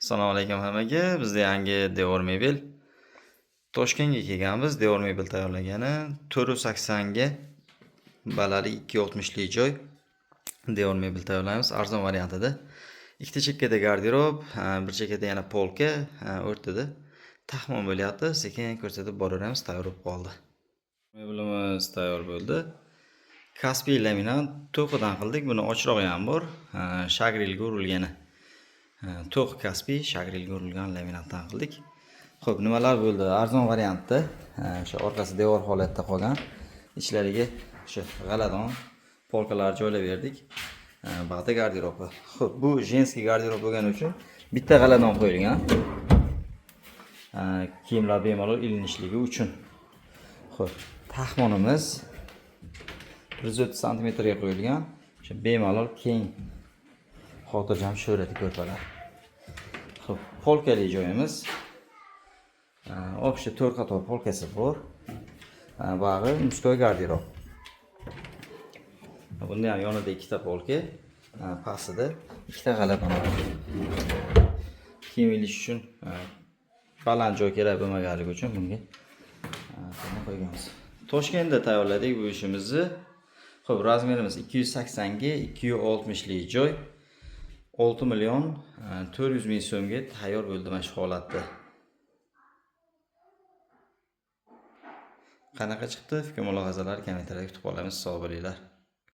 Assalomu alaykum hammaga. Bizda yangi devor mebel. Toshkentga kelganmiz. Devor mebel tayyorlagani 480 ga balali 260 lik joy. Devor mebel tayyorlaymiz. Arzon variantida. Ikkita chekkada garderob, bir chekkada yana polka, o'rtada taxmon bo'lyapti. Sekin ko'rsatib boraveramiz. Tayyor bo'lib qoldi. Mebelimiz tayyor bo'ldi. Kaspiy laminat to'qidan qildik. Buni ochirog'i ham bor. Shagrilga urilgani. To'q Kaspiy shagrilga urilgan laminatdan qildik. Xo'p, nimalar bo'ldi? Arzon variantda, o'sha orqasi devor holatda qolgan. Ichlariga o'sha g'aladon polkalar joylab berdik. Bag'da garderob. Xo'p, bu jenskiy garderob bo'lgani uchun bitta g'aladon qo'yilgan. Kiyimlar bemalol ilinishligi uchun. Xo'p, taxmonimiz 130 cm ga qo'yilgan. O'sha bemalol keng xotirjam sho'rati ko'rpalar. Xo'p, polkali joyimiz. Общий 4 qator polkasi bor. Bag'i muskoy garderob. Bunda ham yonida ikkita polka, pastida ikkita g'aladon bor. Kiyim ilish uchun baland joy kerak bo'lmaganligi uchun bunga qo'yganmiz. Toshkentda tayyorladik bu ishimizni. Xo'p, razmerimiz 280 ga 260 lik joy. 6 million 400 ming so'mga tayyor bo'ldi mana shu holatda. Qanaqa chiqdi? Fikr mulohazalar kommentariyada kutib qolamiz. Sog' bo'linglar.